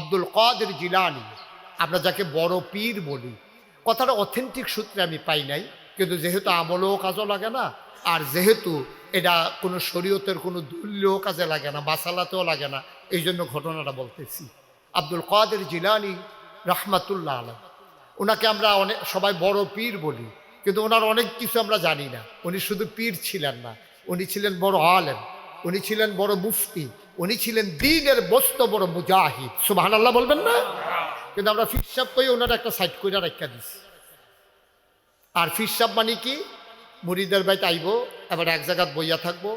আব্দুল কাদের জিলানী, আমরা যাকে বড় পীর বলি, কথাটা অথেন্টিক সূত্রে আমি পাই নাই, কিন্তু যেহেতু আমলও কাজও লাগে না, আর যেহেতু এটা কোনো শরীয়তের কোনো দলীয় কাজে লাগে না, মাসালাতেও লাগে না, এই জন্য ঘটনাটা বলতেছি। আব্দুল কাদের জিলানী রহমাতুল্লাহ আলাইহি, ওনাকে আমরা অনেক সবাই বড় পীর বলি, কিন্তু ওনার অনেক কিছু আমরা জানি না। উনি শুধু পীর ছিলেন না, উনি ছিলেন বড় আলেম, উনি ছিলেন বড় মুফতি, উনি ছিলেন দ্বীনের বস্ত বড় মুজাহিদ। সুবহানাল্লাহ বলবেন না? কিন্তু আমরা ফির সাহেব কই ওনার একটা সাইড কইরা রাখা দিছি। আর ফির সাহেব মানে কি, মুরিদের বাইতে আইব, এবার এক জায়গায় বইয়া থাকবো,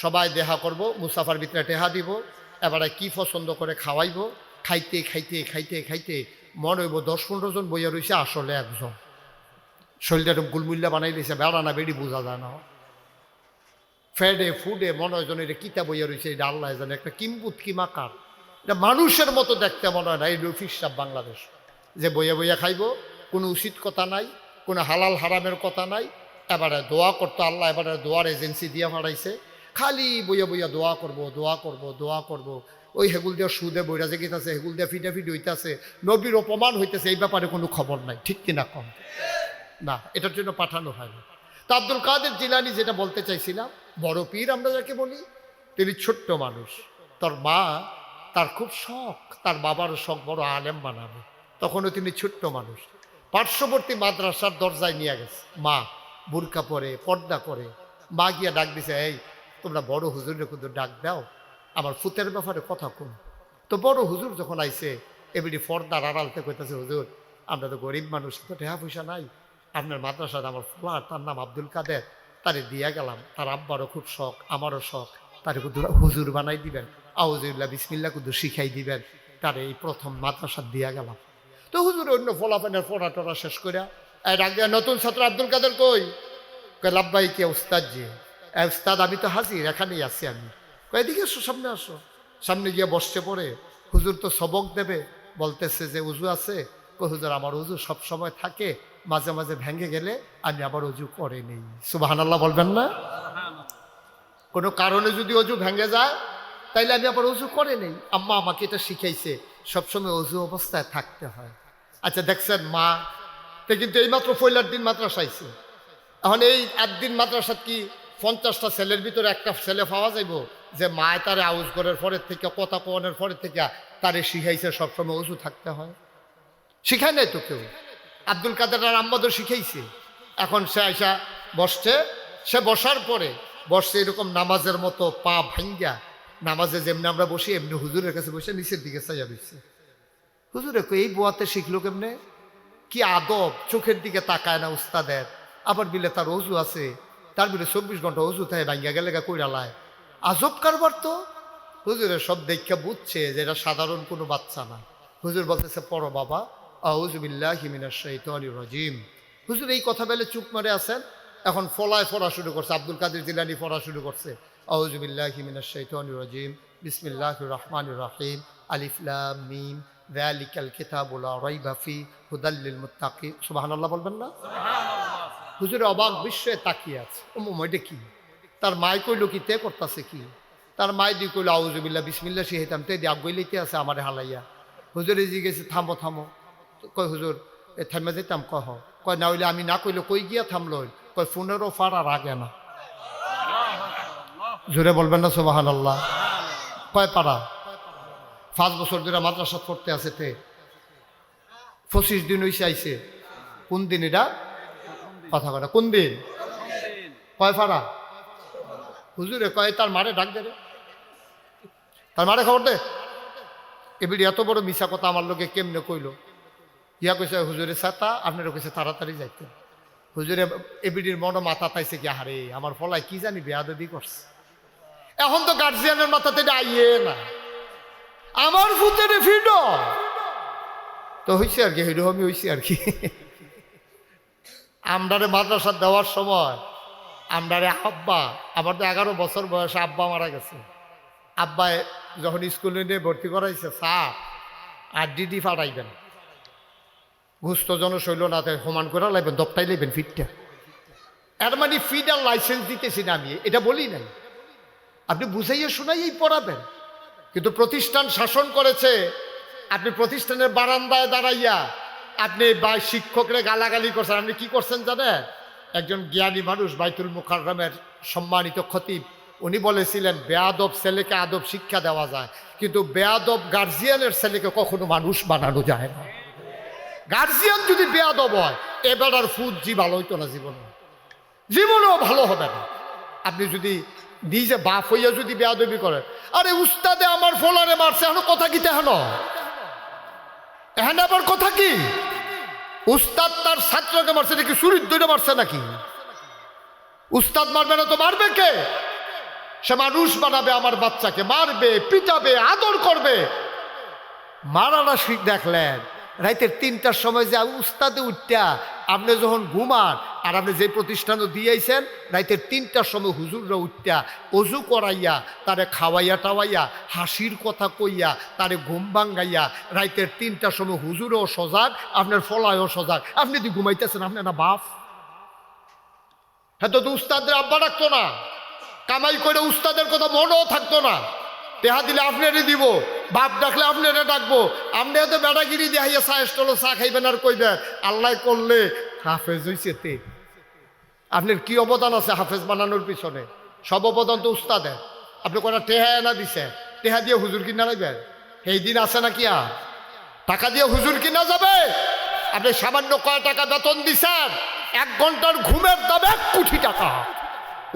সবাই দেখা করব, মুসাফার ভিতরে টেহা দিব, এবারে কি পছন্দ করে খাওয়াইব, খাইতে খাইতে খাইতে খাইতে মনে হইব 10-15 জন বইয়া রয়েছে, আসলে একজন। শরীরটা এরকম গুলমুল্লা বানাই দিয়েছে, বেড়া না বেড়ি বোঝা যায় না, ফেডে ফুডে মনে হয় যেন এটা কিতা বইয়া রয়েছে, এটা আল্লাহ জানে, একটা কিম্বুত কিমাকার, এটা মানুষের মতো দেখতে মনে হয় না। এই রফিস সাহেব বাংলাদেশ যে বইয়া বইয়া খাইব, কোনো উচিত কথা নাই, কোনো হালাল হারামের কথা নাই, এবারে দোয়া করতো আল্লাহ, এবারে দোয়ার এজেন্সি দিয়ে হারাইছে, খালি বইয়া বইয়া দোয়া করব দোয়া করব দোয়া করব। ওই হেগুল দিয়ে সুদে বইরা যে গীতাছে, হেগুল দিয়ে ফিটাফিটি হইতেছে, নবীর অপমান হইতেছে, এই ব্যাপারে কোনো খবর নাই, ঠিক কিনা কম না, এটার জন্য পাঠানো হয় না। তো আব্দুল কাদের জিলানী যেটা বলতে চাইছিলাম, বড় পীর আমরা যাকে বলি, তিনি ছোট্ট মানুষ, তার মা, তার খুব শখ, তার বাবারও শখ বড় আলেম বানাবে, তখনও তিনি ছোট্ট মানুষ। পার্শ্ববর্তী মাদ্রাসার দরজায় নিয়ে গেছে, মা বুরকা পরে পর্দা করে, মা গিয়া ডাক দিছে, এই তোমরা বড় হুজুরে কিন্তু ডাক দাও, আমার ফুতের ব্যাপারে কথা কম। তো বড় হুজুর যখন আইছে, এমনি পর্দার আড়ালতে কইতেছে, হুজুর আমরা তো গরিব মানুষ, তো টাকা পয়সা নাই, আপনার মাদ্রাসায় আমার ফুলার, তার নাম আব্দুল কাদের, তারে দিয়া গেলাম, তার আব্বারও খুব শখ, আমারও শখ, তারে কুদু হুজুর বানাই দিবেন, আউযুবিল্লাহ বিসমিল্লাহ কুদু শিখাই দিবেন, তারে এই প্রথম মাদ্রাসা দিয়া গেলাম। তো হুজুর অন্য ফলাফানের পড়া টড়া শেষ করে ডাক দেয়া, নতুন ছাত্র আব্দুল কাদের কই? লাব্বাই কে উস্তাদ জি? উস্তাদ আমি তো হাজির, এখানেই আছি আমি। এদিকে আসো, সামনে আসো। সামনে গিয়ে বসছে পড়ে, হুজুর তো সবক দেবে, বলতেছে যে উজু আছে? হুজুর আমার উজু সব সময় থাকে, মাঝে মাঝে ভেঙে গেলে আমি আবার অজু করে নেই। সুবহানাল্লাহ বলবেন না? কোনো কারণে যদি অজু ভেঙে যায়, তাইলে আমি আবার অজু করে নেই। আম্মা আমাকে এটা শিখাইছে, সবসময় অজু অবস্থায় থাকতে হয়। আচ্ছা দেখছেন মা, তো কিন্তু এইমাত্র পয়লার দিন মাদ্রাসা আইছে, এখন এই 8 দিন মাদ্রাসাত কি 50টা ছেলের ভিতরে একটা ছেলে পাওয়া যাইব যে মায় তারে আউজ করার পরের থেকে, কথা কনের পরের থেকে তারে শিখাইছে সবসময় অজু থাকতে হয়? শিখায় নাই তো কেউ। আব্দুল কাদের আর আম্মাদও শিখাইছে। এখন সে আইসা বসছে, সে বসার পরে বসছে এরকম নামাজের মতো, পা ভাঙ্গা, নামাজে যেমনি আমরা বসি এমনি হুজুরের কাছে বসে নিচের দিকে চাইয়া দিচ্ছে। হুজুরে এই বোয়াতে শিখলো কেমনে? কি আদব, চোখের দিকে তাকায় না উস্তাদের, আবার বিলে তার অজু আছে, তার বিলে 24 ঘন্টা অজু থাকে, ভাঙ্গা গেলে কইরালায়, আজব কারবার তো। হুজুরের সব দেখা বুঝছে যে এটা সাধারণ কোনো বাচ্চা না। হুজুর বলতেছে, পড়ো বাবা, আউযু বিল্লাহি মিনাশ শাইতানির রাজিম। হুজুর এই কথা বলে চুপ মারে আছেন। এখন ফলায় পড়া শুরু করছে, আব্দুল কাদের জিলানী পড়া শুরু করছে, আউযু বিল্লাহি মিনাশ শাইতানির রাজিম, বিসমিল্লাহির রহমানির রহিম, আলিফ লাম মিম, যালিকাল কিতাবু লা রাইবা ফি, হুদাল লিল মুত্তাকিন। সুবহানাল্লাহ বলবেন না? হুজুরে অবাক বিস্ময়ে তাকিয়ে আছে, এটা কি? তার মাই কইল কি তে করতেছে কি? তার মাই দি কইল আউযু বিল্লাহ বিসমিল্লাহ শিখাইতাম, তে দিয়ে আগুইলেতে আছে আমারে হালাইয়া। হুজুরে জিজ্ঞেস, থামো থামো। কয় হুজুর এ থামে যেতাম? কয় না হইলে আমি না কইলে কই গিয়া থামলো? কয় 15 ফাড়ার আগে না। জোরে বলবেন না সুবহানাল্লাহ? কয় পাড়া? 5 বছর ধরে মাদ্রাসা পড়তে আছে, তে 25 দিন হইছে আইছে। কোন দিন এটা? কথা কথা কোন দিন? কয় ফাড়া? হুজুরে কয় তার মারে ডাক দে রে, তার মারে খবর দে। এবিডি এত বড় মিশা কথা আমার লোকে কেমনে কইল? ইয়া কইছে হুজুরে ছাতা, আপনারা কইছে তাড়াতাড়ি যাইতে। হুজুরে এবিডির মনে মাথা পাইছে কি, হারে আমার ফলায় কি জানি বেয়াদবি করছে। এখন তো গার্জিয়ানের মাথাতে আইয়ে না, আমার ফুতের ফিড তো হয়েছে আর কি, হেরোহমি হয়েছে আর কি। আমরারে মাদ্রাসা দেওয়ার সময় আমরারে আব্বা, আমার তো 11 বছর বয়সে আব্বা মারা গেছে। আব্বা যখন স্কুলে নিয়ে ভর্তি করাইছে, স্যার আর ডিডি ফাটাইবেন, ঘুষত জন শৈল না, সমান করে লাইবেন, দপটাই লাইবেন ফিটটা। এর মানে ফিড আর লাইসেন্স দিতেছি না আমি, এটা বলি নাই। আপনি বুঝাইয়ে শোনাইয়েই পড়াবেন, কিন্তু প্রতিষ্ঠান শাসন করেছে আপনি প্রতিষ্ঠানের বারান্দায় দাঁড়াইয়া আপনি শিক্ষকরে গালাগালি করছেন। আপনি কি করছেন জানেন? একজন জ্ঞানী মানুষ বাইতুল মুকাররমের সম্মানিত খতিব উনি বলেছিলেন, বেয়াদব ছেলেকে আদব শিক্ষা দেওয়া যায়, কিন্তু বেয়াদব গার্জিয়ানের ছেলেকে কখনো মানুষ বানানো যায় না। গার্জিয়ান যদি বেয়াদব হয়, এবার আর ফুজি ভালো হইতো না, জীবনেও ভালো হবে না। আপনি যদি নিজে বাপ হইয়া যদি বেয়াদবি করেন, আরে উস্তাদে আমার ফলারে মারছে, এখন কথা কি তেহন এখানে আবার কথা কি? উস্তাদ তার ছাত্রকে মারছে নাকি চুরির দইটা মারছে নাকি? উস্তাদ মারবে না তো মারবে কে? সে মানুষ বানাবে, আমার বাচ্চাকে মারবে, পিটাবে, আদর করবে। মারানা দেখলেন রাইতের 3টার সময় যে উস্তাদে উঠটা আপনি যখন ঘুমান, আর আপনি যে প্রতিষ্ঠানে দিয়েছেন রাইতের 3টার সময় হুজুররা উঠটা অজু করাইয়া তারে খাওয়াইয়া টাওয়াইয়া হাসির কথা কইয়া তারে ঘুম ভাঙ্গাইয়া রাইতের 3টার সময় হুজুরও সজাগ, আপনার ফলায়ও সজাগ। আপনি যদি ঘুমাইতেছেন, আপনি না বাপ? হ্যাঁ, তো উস্তাদের আব্বা রাখতো না, কামাই করে উস্তাদের কথা মনেও থাকতো না। টেহা দিলে আপনারে দিব, বাপ ডাকলে আপনারে ডাকবো। আপনি তো বেড়াগিরি দেখাইয়া চাষটলো চা খাইবেন আর কইবেন আল্লাহ করলে হাফেজ হইছে। আপনার কি অবদান আছে হাফেজ বানানোর পিছনে? সব অবদান তো উস্তাদের। আপনি কোনো টেহা এনা দিছে, টেহা দিয়ে হুজুর কিনা লাগবেন? এই দিন আছে নাকি? আর টাকা দিয়ে হুজুর কিনা যাবে? আপনি সামান্য কয় টাকা বেতন দিছেন? 1 ঘন্টার ঘুমের দাম 1 কোটি টাকা।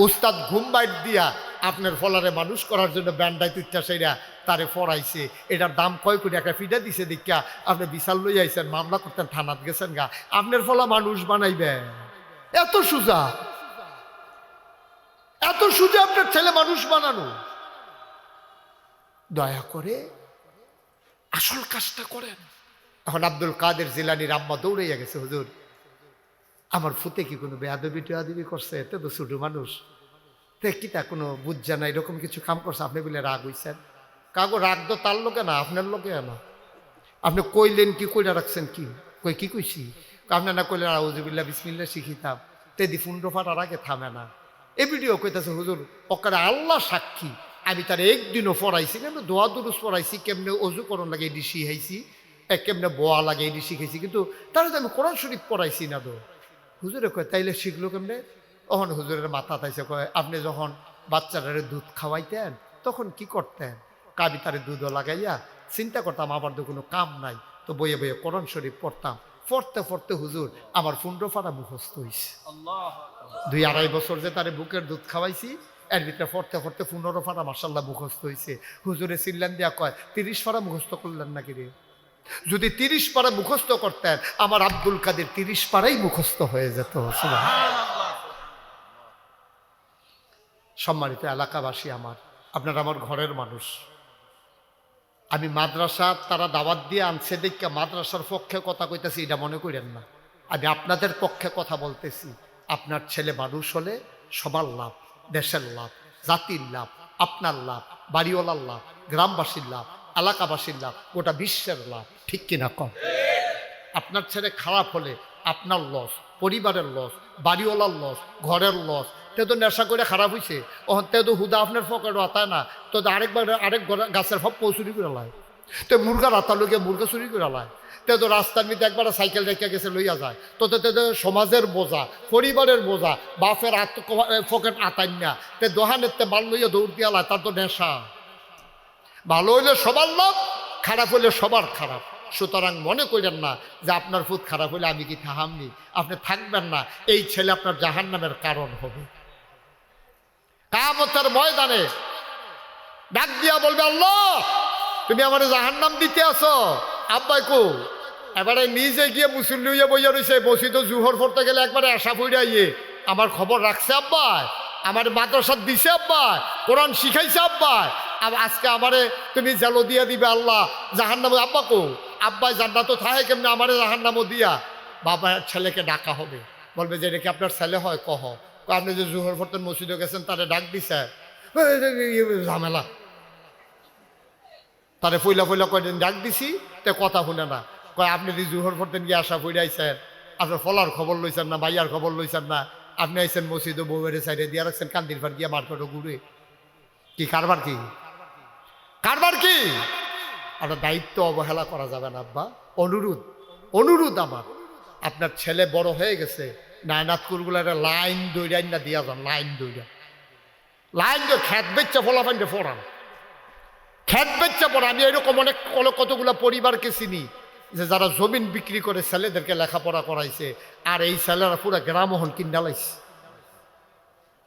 উস্তাদ ঘুম বাইট দিয়া আপনার ফলারে মানুষ করার জন্য ব্যান্ডাই তুইটা সেইরা তারে ফরাইছে, এটার দাম কয় কোটি টাকা ফিডা দিছে দেখা আপনি বিশাল লই আইছেন, মামলা করতেন, থানাত গেছেন গা। আপনার ফলা মানুষ বানাইবে? এত সোজা, এত সোজা আপনার ছেলে মানুষ বানানো? দয়া করে আসল কাজটা করেন। এখন আব্দুল কাদের জিলানীর আম্মা দৌড়াইয়া গেছে, হুজুর আমার ফুতে কি কোনো বেয়াদবি টেয়াদবি করছে? এতে তো ছোট মানুষ, কিতা কোনো বুঝছে না, এরকম কিছু কাম করছে, আপনি বলে রাগ হইছেন? কাগো রাগ তো তার লোকে না, আপনার লোকে না। আপনি কইলেন কি, কইরা রাখছেন কি? কই কি কইছি? আপনার না কইলেন আউযুবিল্লাহ বিসমিল্লাহ শিখিতাম, তেদি ফুন্ডো ফাটার আগে থামে না। এই ভিডিও কইতাছে, হুজুর ওকারে আল্লাহ সাক্ষী আমি তার একদিনও পড়াইছি, কেমন দোয়া দুরুস পড়াইছি, কেমনে অজু করণ লাগে এটি শিখাইছি, কেমনে বোয়া লাগে এটি শিখাইছি, কিন্তু তারা তো আমি কোরআন শরীফ পড়াইছি না। তো হুজুরে কয় তাইলে শিখলো কেমনে? তখন হুজুরের মাথা তাইছে, কয় আপনি যখন বাচ্চাটারে দুধ খাওয়াইতেন তখন কি করতেন? কাবি তারে দুধও লাগাইয়া চিন্তা করতাম আমার তো কোনো কাম নাই, তো বইয়ে বইয়ে কোরআন শরীফ পড়তাম। পড়তে পড়তে হুজুর আমার ফুন্ডো ফাটা মুখস্থ হয়েছে। 2-2.5 বছর যে তারে বুকের দুধ খাওয়াইছি, এর ভিতরে পড়তে পড়তে 15 ফাটা মাশাল্লাহ মুখস্থ হয়েছে। হুজুরে চিল্লান দিয়া কয় 30 ফাটা মুখস্থ করলেন নাকি রে? যদি 30 পারা মুখস্থ করতেন, আমার আব্দুল কাদের 30 পারাই মুখস্থ হয়ে যেত। সম্মানিত এলাকাবাসী, আপনারা আমার ঘরের মানুষ। আমি মাদ্রাসা তারা দাওয়াত দিয়ে আনছে দেখে মাদ্রাসার পক্ষে কথা কইতেছি এটা মনে করেন না, আমি আপনাদের পক্ষে কথা বলতেছি। আপনার ছেলে মানুষ হলে সবার লাভ, দেশের লাভ, জাতির লাভ, আপনার লাভ, বাড়িওয়ালার লাভ, গ্রামবাসীর লাভ, এলাকাবাসীর লাভ, গোটা বিশ্বের লাভ। ঠিক কিনা কম? আপনার ছেলে খারাপ হলে আপনার লস, পরিবারের লস, বাড়িওয়ালার লস, ঘরের লস। তে তো নেশা করে খারাপ হয়েছে, ওখান থেকে তো হুদা আপনার ফকেট আতায় না, তো আরেক গাছের ফপ চুরি করে লায়, তো মুরগা রাতা লোকে মুরগা চুরি করে লায়, তে তো রাস্তার মধ্যে একবার সাইকেল রেখে গেছে লইয়া যায়, তো সমাজের বোঝা, পরিবারের বোঝা, বাপের ফকেট আতাই না, তে দোহানের তে মাল লইয়া দৌড় দিয়া লায়, তার তো নেশা। ভালো হইলে সবার লাভ, খারাপ হইলে সবার খারাপ। সুতরাং মনে করেন না যে আপনার ফুট খারাপ হইলে আমি কি থাহামনি, আপনি থাকবেন না, এই ছেলে আপনার জাহান্নামের কারণ হবে। কিয়ামতের ময়দানে ডাক দিয়া বলবে, আল্লাহ তুমি আমার জাহান্নাম দিতে আসো, আব্বাই কো? এবারে নিজে গিয়ে মুসল্লি হইয়া বইয়া রয়েছে, মসজিদ জুহর পড়তে গেলে একবারে আশা পড়িয়া ইয়ে আমার খবর রাখছে আব্বাই, আমার মাদ্রাসা দিছে আব্বাই, কোরআন শিখাইছে আব্বাই, আজকে আমারে তুমি জালো দিয়া দিবে আল্লাহ জাহান্নামে। আব্বা কো? আব্বাই জান্নাত তো থাকে কেমনে, আমারে জাহান্নামও দিয়া। বাবা ছেলেকে ডাকা হবে, বলবে যে এটা কি আপনার ছেলে হয়? কহ। আপনি যে জুহর পড়তেন মসজিদে গেছেন, তারে ডাক দিছে, ঝামেলা। তারে ফইলা ফইলা কয়দিন ডাক দিছি, তে কথা শুনে না। কয় আপনি যে জুহর পড়তেন গিয়ে আসা ফইরে আইছেন, আপনার ফলার খবর লইছেন না, ভাইয়ার খবর লইছেন না, আপনি আইছেন মসজিদে বউয়ের সাইডে দিয়ে রাখছেন, কান্দির ফার গিয়া মার্কেটও ঘুরে। কি কারবার? কি কারবার? কি আপনার দায়িত্ব অবহেলা করা যাবে না আব্বা। অনুরোধ অনুরোধ আমার, আপনার ছেলে বড় হয়ে গেছে, নায়নাথকুরগুলার লাইন দৈরাই না দিয়া যান, লাইন দৈরা লাইন দিয়ে খ্যাত বেচ্চা ফলাফান দিয়ে ফোরান, খ্যাত বেচ্চা পড়া। আমি এরকম অনেক কতগুলো পরিবারকে চিনি যে যারা জমিন বিক্রি করে ছেলেদেরকে লেখাপড়া করাইছে, আর এই ছেলেরা পুরো গ্রামোহন কিনা লাইছে।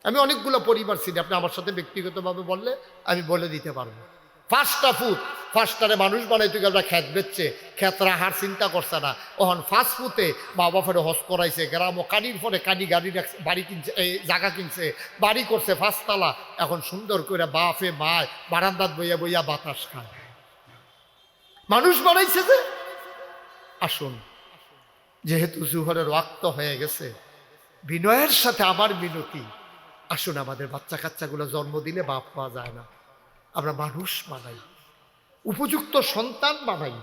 আমি অনেকগুলো পরিবার চিনি, আপনি আমার সাথে ব্যক্তিগতভাবে বললে আমি বলে দিতে পারবো। ফার্স্টটা ফুড, ফার্স্টারে মানুষ বানাইতে গেলে খ্যাত বেচছে, খ্যাত রাহার চিন্তা করছে না। ওহন ফার্স্ট ফুতে মা বাপের হজ করাইছে, গ্রাম ও কানির পরে কানি গাড়ি রাখছে, বাড়ি কিনছে, এই জায়গা কিনছে, বাড়ি করছে ফার্স্টতলা। এখন সুন্দর করে বাপে মায় বারান্দাত বইয়া বইয়া বাতাস খায়, মানুষ বানাইছে যে। আসুন, যেহেতু জুহরের ওয়াক্ত হয়ে গেছে, বিনয়ের সাথে আমার মিনতি, আসুন আমাদের বাচ্চা কাচ্চাগুলো জন্ম দিলে বাপ পাওয়া যায় না, আমরা মানুষ বানাই, উপযুক্ত সন্তান বানাই।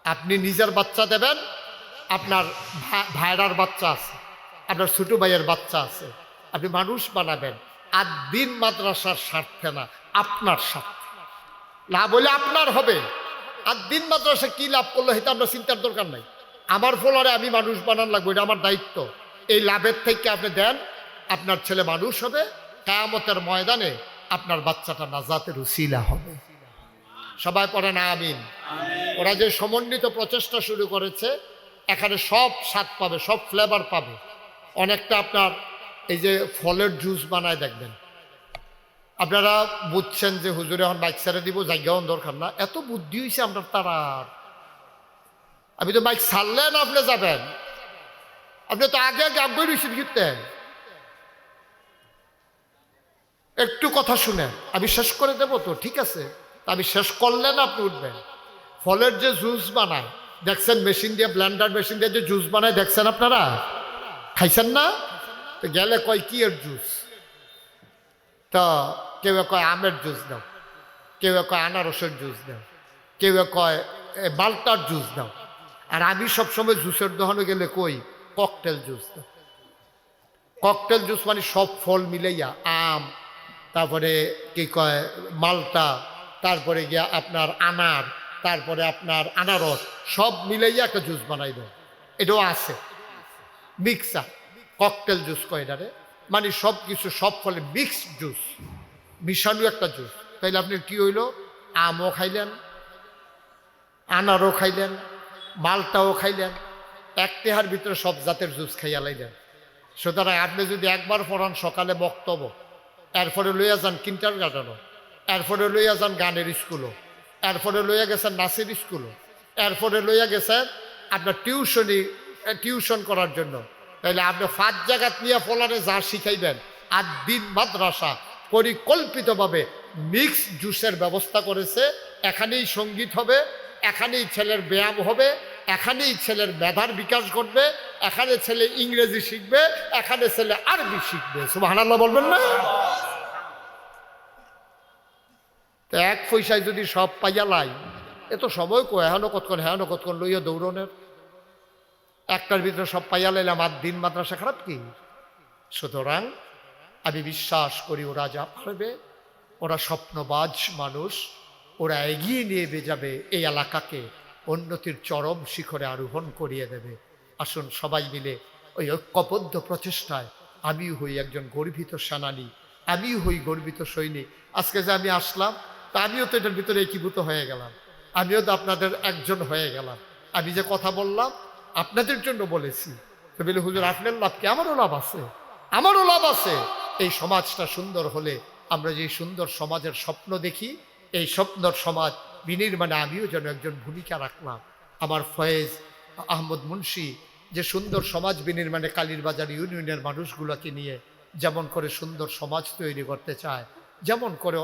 আপনি নিজের বাচ্চা দেবেন, আপনার ভাইরার বাচ্চা আছে, আপনার ছোট ভাইয়ের বাচ্চা আছে, আপনি মানুষ বানাবেন। আর দিন মাদ্রাসার স্বার্থে না, আপনার স্বার্থে লাভ হলে আপনার হবে। আর দিন মাদ্রাসা কি লাভ করলো সেটা আমরা চিন্তার দরকার নাই। আমার ফলরে আমি মানুষ বানান লাগবো, এটা আমার দায়িত্ব। এই লাভের থেকে আপনি দেন, আপনার ছেলে মানুষ হবে, কিয়ামতের ময়দানে আপনার বাচ্চাটা নাজাতের উসিলা হবে। সবাই পড়ে না আমিন। ওরা যে সমন্বিত প্রচেষ্টা শুরু করেছে, এখানে সব স্বাদ পাবে, সব ফ্লেভার পাবে। অনেকটা আপনার এই যে ফলের জুস বানায় দেখবেন, আপনারা বুঝছেন যে হুজুরে এখন বাইক ছেড়ে দিব, জায়গাও দরকার না, এত বুদ্ধি হয়েছে আপনার তারার। আমি তো বাইক ছাড়লেন আপনি যাবেন, আপনি তো আগে আগে আগ্রহ রয়েছেন ঘিরতেন। একটু কথা শুনেন, আমি শেষ করে দেবো তো, ঠিক আছে? আমি শেষ করলেন আপনি উঠবেন। ফলের যে জুস বানায় দেখছেন, মেশিন দিয়ে, ব্লেন্ডার মেশিন দিয়ে যে জুস বানায় দেখছেন আপনারা, খাইছেন না? তো গেলে কয় কি এর জুস, তা কেউ কয় আমের জুস দাও, কেউ কয় আনারসের জুস দাও, কেউ কয় মাল্টার জুস দাও। আর আমি সবসময় জুসের দোকানে গেলে কই ককটেল জুস দাও। ককটেল জুস মানে সব ফল মিলাইয়া, আম, তারপরে কি কয় মালটা, তারপরে গিয়া আপনার আনার, তারপরে আপনার আনারস, সব মিলাইয়া একটা জুস বানাই দেয়। এটাও আছে মিক্সার, ককটেল জুস কয় এটারে, মানে সব কিছু সব ফলে মিক্সড জুস, মিশানো একটা জুস। তাইলে আপনি কি হইল, আমও খাইলেন, আনারও খাইলেন, মালটাও খাইলেন, এক টেহার ভিতরে সব জাতের জুস খাইয়া লাইলেন। সুতরাং আপনি যদি একবার পড়ান সকালে বক্তব্য, এরপরে লইয়া যান কিন্টার গার্ডেনও, এরপরে লইয়া যান গানের স্কুলও, এরপরে লইয়া গেছেন নাচের স্কুলও, এরপরে লইয়া গেছেন আপনার টিউশন করার জন্য, তাহলে আপনি 5 জায়গা নিয়ে ফলারে যা শিখাইবেন। আর দিন মাদ্রাসা পরিকল্পিতভাবে মিক্স জুসের ব্যবস্থা করেছে। এখানেই সঙ্গীত হবে, এখানেই ছেলের ব্যায়াম হবে, এখানেই ছেলের মেধার বিকাশ ঘটবে, এখানে ছেলে ইংরেজি শিখবে, এখানে ছেলে আরবি শিখবে। সুবহানাল্লাহ বলবেন না? তো এক পয়সায় যদি সব পাইয়া লাই, এত সময় কো এহানো কতক্ষণ হেহানো কতক্ষণ লইয়া দৌড়নের, একটার ভিতরে সব পাইয়া লাইলাম, আর দিন মাদ্রাসা খারাপ কি? সুতরাং আমি বিশ্বাস করি ওরা যা পারবে, ওরা স্বপ্নবাজ মানুষ, ওরা এগিয়ে নিয়ে যাবে এই এলাকাকে, উন্নতির চরম শিখরে আরোহণ করিয়ে দেবে। আসুন সবাই মিলে ওই ঐক্যবদ্ধ প্রচেষ্টায় আমিও হই একজন গর্বিত সেনানী, আমিও হই গর্বিত সৈনিক। আজকে যে আমি আসলাম, তা আমিও তো এটার ভিতরে একীভূত হয়ে গেলাম, আমিও তো আপনাদের একজন হয়ে গেলাম। আমি যে কথা বললাম আপনাদের জন্য বলেছি, তো বলে হুজুর আপনার লাভ কি? আমারও লাভ আছে, আমারও লাভ আছে। এই সমাজটা সুন্দর হলে, আমরা যে সুন্দর সমাজের স্বপ্ন দেখি, এই স্বপ্নর সমাজ বিনির্মাণে আমিও যেন একজন ভূমিকা রাখলাম। আমার ফয়েজ আহমদ মুন্সি যে সুন্দর সমাজ বিনির্মাণে কালীরবাজার ইউনিয়নের মানুষগুলোকে নিয়ে যেমন করে সুন্দর সমাজ তৈরি করতে চায়, যেমন করে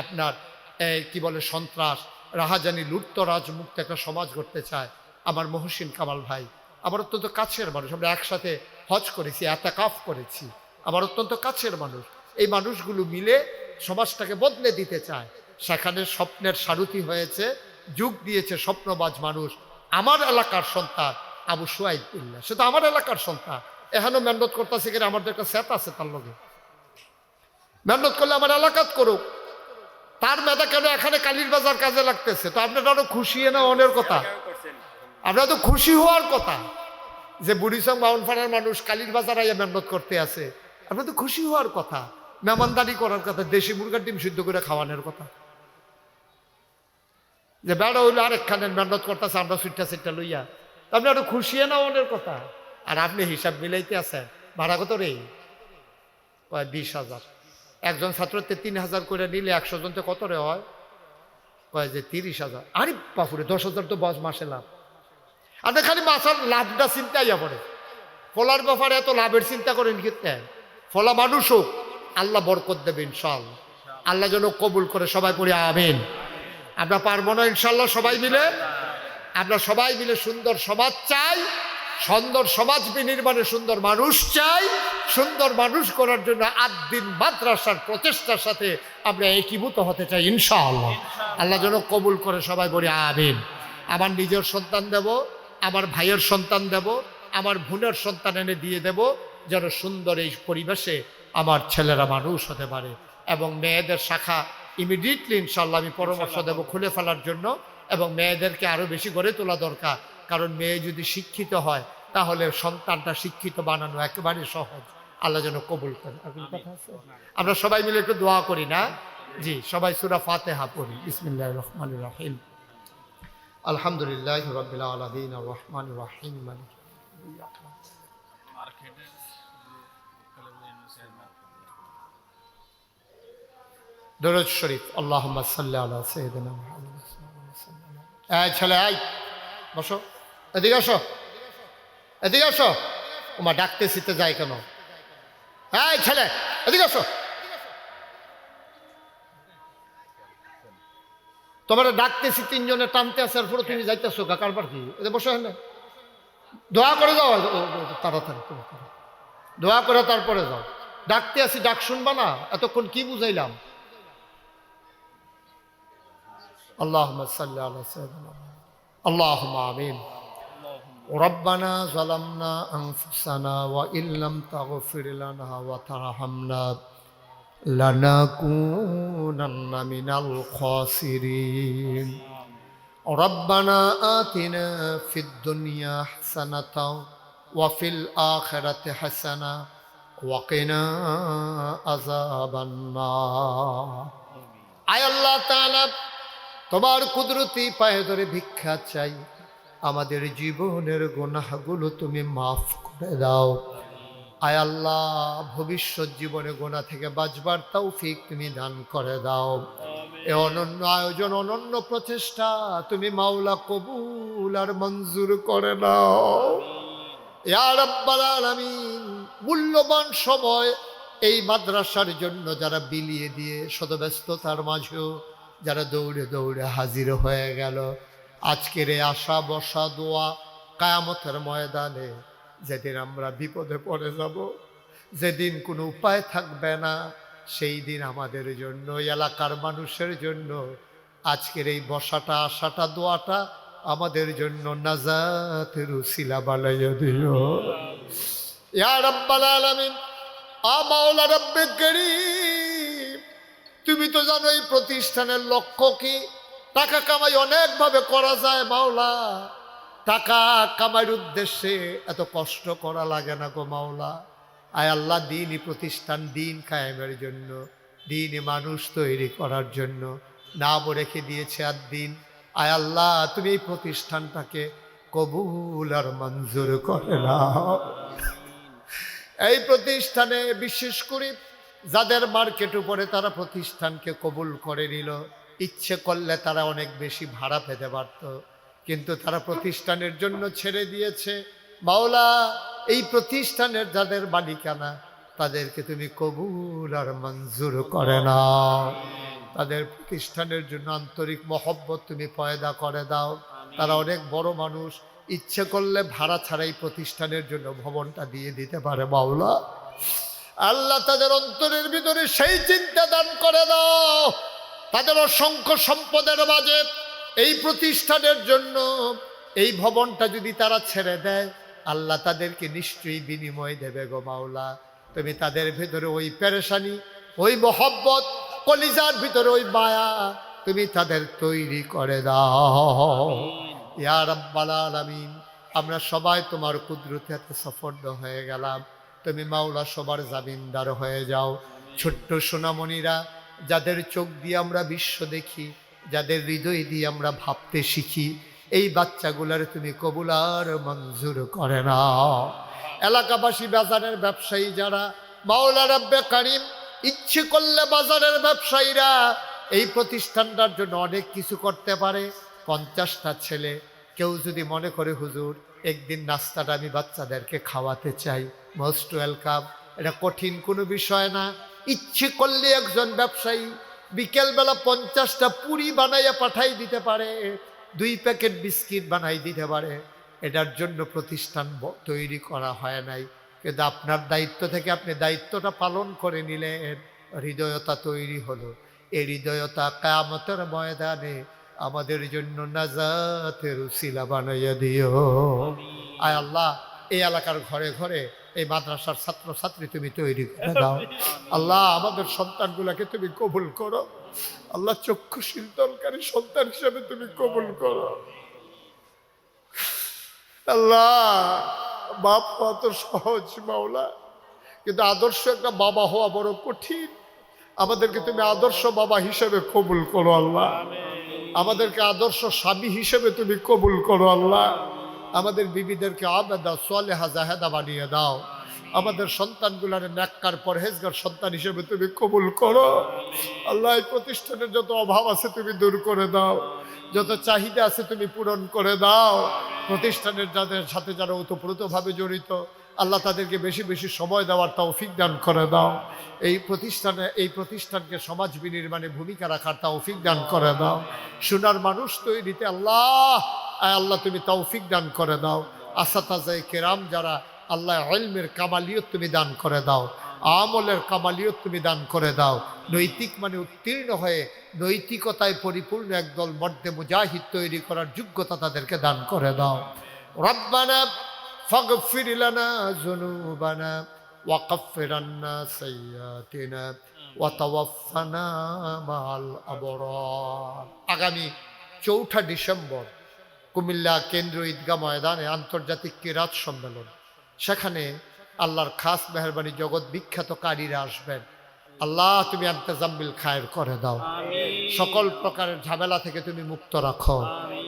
আপনার কি বলে সন্ত্রাস, রাহাজানি, লুটতরাজ মুক্ত একটা সমাজ করতে চায় আমার মহসিন কামাল ভাই, আমার অত্যন্ত কাছের মানুষ। আমরা একসাথে হজ করেছি, এতেকাফ করেছি, আমার অত্যন্ত কাছের মানুষ। এই মানুষগুলো মিলে সমাজটাকে বদলে দিতে চায়। সেখানে স্বপ্নের সারথি হয়েছে, যুগ দিয়েছে স্বপ্নবাজ মানুষ। আমার এলাকার সন্তান আবু সুয়াইদুল্লাহ, সে তো আমার এলাকার সন্তান, এখানে মেহনত করতেছে কিনা, আমাদের একটা স্যাত আছে তার লগে, মেহনত করলে আমার এলাকাত করুক। তার মেধা কেন এখানে কালীর বাজার কাজে লাগতেছে? তো আপনারা আরো খুশি না অনের কথা, আপনারা তো খুশি হওয়ার কথা যে বুড়িচং বাউনপাড়ার মানুষ কালীর বাজার আইয়া মেহনত করতে আছে। আপনারা তো খুশি হওয়ার কথা, মেহমানদারি করার কথা, দেশি মুরগার ডিম সিদ্ধ করে খাওয়ানোর কথা। যে বেড়া হইলো আরেকখানের মেহনত করতেছে, আমরা সুইটা লইয়া, আপনি আরো খুশি না অনের কথা। আর আপনি হিসাব মিলাইতে আছেন ভাড়া কত রে? 20,000। একজন ছাত্রতে 3,000 করে নিলে 100 জনতে কত রে হয়? কয় যে 30,000। আরে বাপুরে, 10,000 তো মাসে লাভ। আপনি খালি মাসার লাভটা চিন্তাইয়া পড়ে, ফলার ব্যাপারে এত লাভের চিন্তা করেন কিন্তু। ফলা মানুষ হোক, আল্লাহ বরকত দেবে ইনশাআল্লাহ। আল্লাহ যেন কবুল করে, সবাই পড়ে আমিন। আমরা পারবো না ইনশাআল্লাহ সবাই মিলে? আমরা সবাই মিলে সুন্দর সমাজ চাই, সুন্দর সমাজ বিনির্মাণে সুন্দর মানুষ চাই। সুন্দর মানুষ করার জন্য আদ্দিন মাদ্রাসার প্রচেষ্টার সাথে আমরা একীভূত হতে চাই ইনশাআল্লাহ। আল্লাহ যেন কবুল করে, সবাই বলি আমিন। আমার নিজের সন্তান দেব, আমার ভাইয়ের সন্তান দেব, আমার বোনের সন্তান এনে দিয়ে দেব, যেন সুন্দর এই পরিবেশে আমার ছেলেরা মানুষ হতে পারে। এবং মেয়েদের শাখা ইমিডিয়েটলি ইনশাআল্লাহ আমি পরামর্শ দেব খুলে ফেলার জন্য। এবং মেয়েদেরকে আরও বেশি গড়ে তোলা দরকার, কারণ মেয়ে যদি শিক্ষিত হয় তাহলে সন্তানটা শিক্ষিত বানানো একেবারে সহজ। আল্লাহ যেন কবুল করে। আমরা সবাই মিলে একটু দোয়া করি না? জি, সবাই সূরা ফাতিহা পড়ি। বিসমিল্লাহির রহমানির রহিম। আলহামদুলিল্লাহি রাব্বিল আলামিন আর রহমানির রহিম মালিক দরুদ শরীফ। আল্লাহুম্মা সাল্লি আলা সাইয়্যিদিনা মুহাম্মাদ। এই ছেলে, এই বসো, এদিকে আসো, এদিকে আসো। ওমা ডাকতেছিতে যায় কেন? এই ছেলে, এদিকে আসো। তোমার ডাকতেছি, তিনজনে টানতে আসার পরে তুমি যাইতেছো কারবার কি? বসো, হ্যাঁ, দোয়া করে যাও তাড়াতাড়ি, দোয়া করে তারপরে যাও। ডাকতে আসি, ডাক শুনবা না? এতক্ষণ কি বুঝাইলাম? আল্লাহুম্মা সাল্লি আলা সাইয়্যিদিনা আল্লাহুম্মা আমিন। রব্বানা যালামনা আনফুসানা ওয়া ইল্লাম তাগফির লানা ওয়া তারহামনা লানাকুনান্না মিনাল খাসিরিন। রব্বানা আতিনা ফিদ দুনিয়া হাসানাতাও ওয়া ফিল আখিরাতি হাসানা ওয়া কিনা আযাবান নার। আয় আল্লাহ তাআলা, তোমার কুদরতি পায়ে ধরে ভিক্ষা চাই, আমাদের জীবনের গুনাহগুলো তুমি মাফ করে দাও। আয় আল্লাহ, ভবিষ্যৎ জীবনে গুনাহ থেকে বাঁচবার তৌফিক তুমি দান করে দাও। এ অনন্য আয়োজন, অনন্য প্রচেষ্টা তুমি মাওলা কবুল আর মঞ্জুর করে নাও ইয়া রাব্বাল আলামিন। মূল্যবান সময় এই মাদ্রাসার জন্য যারা বিলিয়ে দিয়ে শতব্যস্ততার মাঝেও যারা দৌড়ে দৌড়ে হাজির হয়ে গেল, আজকের এই আশা বসা দোয়া কিয়ামতের ময়দানে যেদিন আমরা বিপদে পড়ে যাব, যেদিন কোনো উপায় থাকবে না, সেই দিন আমাদের জন্য, এলাকার মানুষের জন্য আজকের এই বসাটা, আশাটা, দোয়াটা আমাদের জন্য নাজাতের উসিলা বানাইয়া দিও ইয়া রাব্বাল আলামিন। মাওলা রব্বে কারীম, তুমি তো জানো এই প্রতিষ্ঠানের লক্ষ্য কি। টাকা কামাই অনেকভাবে করা যায় মাওলা, টাকা কামাইয়ের উদ্দেশ্যে এত কষ্ট করা লাগে না গো মাওলা। আয় আল্লাহ, দিনই প্রতিষ্ঠান, দিন কায়েমের জন্য, দিনই মানুষ তৈরি করার জন্য নাম রেখে দিয়েছে আর দিন। আয় আল্লাহ, তুমি এই প্রতিষ্ঠানটাকে কবুল আর মঞ্জুর করে নাও। এই প্রতিষ্ঠানে বিশেষ করে যাদের মার্কেট উপরে, তারা প্রতিষ্ঠানকে কবুল করে নিল। ইচ্ছে করলে তারা অনেক বেশি ভাড়া পেতে পারত, কিন্তু তারা প্রতিষ্ঠানের জন্য ছেড়ে দিয়েছে। মাওলা, এই প্রতিষ্ঠানের যাদের মালিকানা, তাদেরকে তুমি কবুল আর মঞ্জুর করে নাও। তাদের প্রতিষ্ঠানের জন্য আন্তরিক মহব্বত তুমি পয়দা করে দাও। তারা অনেক বড় মানুষ, ইচ্ছে করলে ভাড়া ছাড়াই প্রতিষ্ঠানের জন্য ভবনটা দিয়ে দিতে পারে মাওলা। আল্লাহ, তাদের অন্তরের ভিতরে সেই চিন্তা দান করে দাও। তাদের অসংখ্য সম্পদের মাঝে এই প্রতিষ্ঠানের জন্য এই ভবনটা যদি তারা ছেড়ে দেয়, আল্লাহ তাদেরকে নিশ্চয়ই বিনিময় দেবে গো মাওলা। তুমি তাদের ভেতরে ওই পেরেশানি, ওই মহব্বত, কলিজার ভিতরে ওই মায়া তুমি তাদের তৈরি করে দাও ইয়া রাব্বাল আলামিন। আমরা সবাই তোমার কুদরতে সফর্দ হয়ে গেলাম, তুমি মাওলা সবার জামিনদার হয়ে যাও। ছোট্ট সোনামণিরা, যাদের চোখ দিয়ে আমরা বিশ্ব দেখি, যাদের হৃদয় দিয়ে আমরা ভাবতে শিখি, এই বাচ্চাগুলার তুমি কবুল আর মঞ্জুর করে নাও। এলাকাবাসী, বাজারের ব্যবসায়ী যারা, মাওলা রাব্বে কারিম ইচ্ছে করলে বাজারের ব্যবসায়ীরা এই প্রতিষ্ঠানটার জন্য অনেক কিছু করতে পারে। 50টা ছেলে কেউ যদি মনে করে হুজুর একদিন নাস্তাটা আমি বাচ্চাদেরকে খাওয়াতে চাই, মোস্ট ওয়েলকাম। এটা কঠিন কোনো বিষয় না। ইচ্ছে করলে একজন ব্যবসায়ী বিকেলবেলা 50টা পুরি বানাইয়া পাঠাই দিতে পারে, 2 প্যাকেট বিস্কিট বানাই দিতে পারে। এটার জন্য প্রতিষ্ঠান তৈরি করা হয় নাই, কিন্তু আপনার দায়িত্ব থেকে আপনি দায়িত্বটা পালন করে নিলেন, হৃদয়তা তৈরি হলো। এই হৃদয়তা কিয়ামতের ময়দানে আমাদের জন্য নাজাতের উসিলা বানাইয়া দিও। আয় আল্লাহ, এই এলাকার ঘরে ঘরে এই মাদ্রাসার ছাত্রছাত্রী তুমি তৈরি করে দাও। আল্লাহ, আমাদের সন্তানগুলোকে তুমি কবুল করো। আল্লাহ, চক্ষুশীল দরকারি সন্তান হিসেবে তুমি কবুল করো। আল্লাহ, বাপ হওয়া তো সহজ মাওলা, কিন্তু আদর্শ একটা বাবা হওয়া বড় কঠিন। আমাদেরকে তুমি আদর্শ বাবা হিসেবে কবুল করো আল্লাহ। আমাদেরকে আদর্শ স্বামী হিসেবে তুমি কবুল করো আল্লাহ। আমাদের বিবিদেরকে আবেদা সালেহা জাহেদা বানিয়ে দাও। আমাদের সন্তানগুলার নেককার পরহেজগার সন্তান হিসেবে তুমি কবুল করো আল্লাহ। এই প্রতিষ্ঠানের যত অভাব আছে তুমি দূর করে দাও, যত চাহিদা আছে তুমি পূরণ করে দাও। প্রতিষ্ঠানের যাদের সাথে যারা ওতপ্রোতভাবে জড়িত আল্লাহ, তাদেরকে বেশি বেশি সময় দেওয়ার তৌফিক দান করে দাও। এই প্রতিষ্ঠানকে সমাজ বিনির্মাণে ভূমিকা রাখার তৌফিক দান করে দাও। সোনার মানুষ তৈরিতে আল্লাহ, আল্লাহ তুমি তৌফিক দান করে দাও। আসাতাজায়ে কেরাম যারা, আল্লাহ ইলমের কামালিয়ত তুমি দান করে দাও, আমলের কামালিয়ত তুমি দান করে দাও। নৈতিক মানে উত্তীর্ণ হয়ে নৈতিকতায় পরিপূর্ণ একদল মর্দে মুজাহিদ তৈরি করার যোগ্যতা তাদেরকে দান করে দাও। রব্বানা ফাগফির লানা যুনুবানা ওয়া কাফির আন্না সাইয়্যাতিনা ওয়া তাওয়াফানা মাআল আবরার। আগামী 4 ডিসেম্বর কুমিল্লা কেন্দ্রীয় ঈদগাহ ময়দানে আন্তর্জাতিক কিরাত সম্মেলন। সেখানে আল্লাহর খাস মেহরবানি জগৎ বিখ্যাত কারীরা আসবেন। আল্লাহ, তুমি ইন্তজামিল খায়ের করে দাও। সকল প্রকারের ঝামেলা থেকে তুমি মুক্ত রাখো।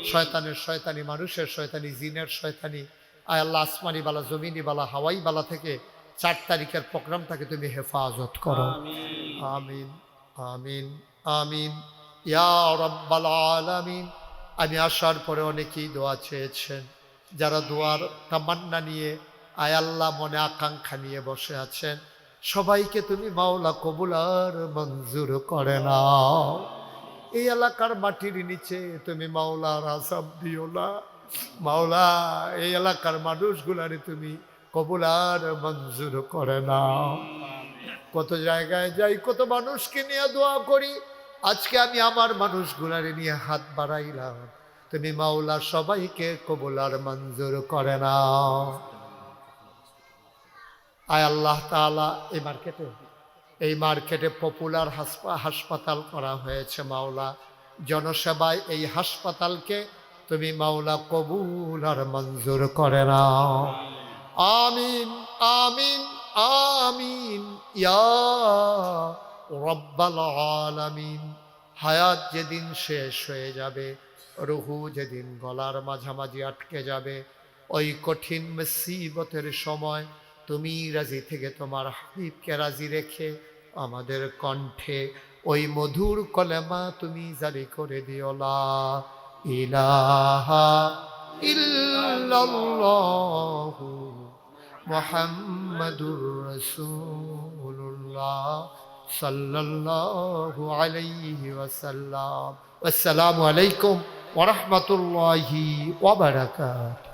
শয়তানের শয়তানি, মানুষের শয়তানি, জিনের শয়তানি, আয় আল্লাহ আসমানি বালা, জমিনি বালা, হাওয়াই বালা থেকে 4 তারিখের প্রোগ্রামটাকে তুমি হেফাজত করো। আমিন আমিন আমিন ইয়া রাব্বাল আলামিন। আমি আসার পরে অনেকেই দোয়া চেয়েছেন, যারা দোয়ার তামান্না নিয়ে আয় আল্লাহ মনে আকাঙ্ক্ষা নিয়ে বসে আছেন, সবাইকে তুমি মাওলা কবুল আর মঞ্জুর করে নাও। এই এলাকার মাটির নিচে তুমি মাওলার আযাব দিও না মাওলা। এই এলাকার মানুষগুলারে তুমি কবুল আর মঞ্জুর করে নাও। কত জায়গায় যাই, কত মানুষকে নিয়ে দোয়া করি, আজকে আমি আমার মানুষগুলারে নিয়ে হাত বাড়াইলাম, তুমি মাওলা সবাইকে কবুল আর মঞ্জুর করে নাও। আয় আল্লাহ তাআলা, এই মার্কেটে পপুলার হাসপাতাল করা হয়েছে মাওলা। জনসেবায় এই হাসপাতালকে তুমি মাওলা কবুল আর মঞ্জুর করে নাও। আমিন আমিন আমিন ইয়া রাব্বাল আলামিন। হায়াত যেদিন শেষ হয়ে যাবে, রুহু যেদিন গলার মাঝামাঝি আটকে যাবে, ওই কঠিন মুসিবতের সময় তুমি রাজি থেকে তোমার হাবিবকে রাজি রেখে আমাদের কণ্ঠে ওই মধুর কলেমা তুমি জারি করে দিও, লা ইলাহা ইল্লাল্লাহু মুহাম্মাদুর রাসূলুল্লাহ সাল্লাল্লাহু আলাইহি ওয়াসাল্লাম। আসসালামু আলাইকুম ওয়া রাহমাতুল্লাহি ওয়া বারাকাতুহু।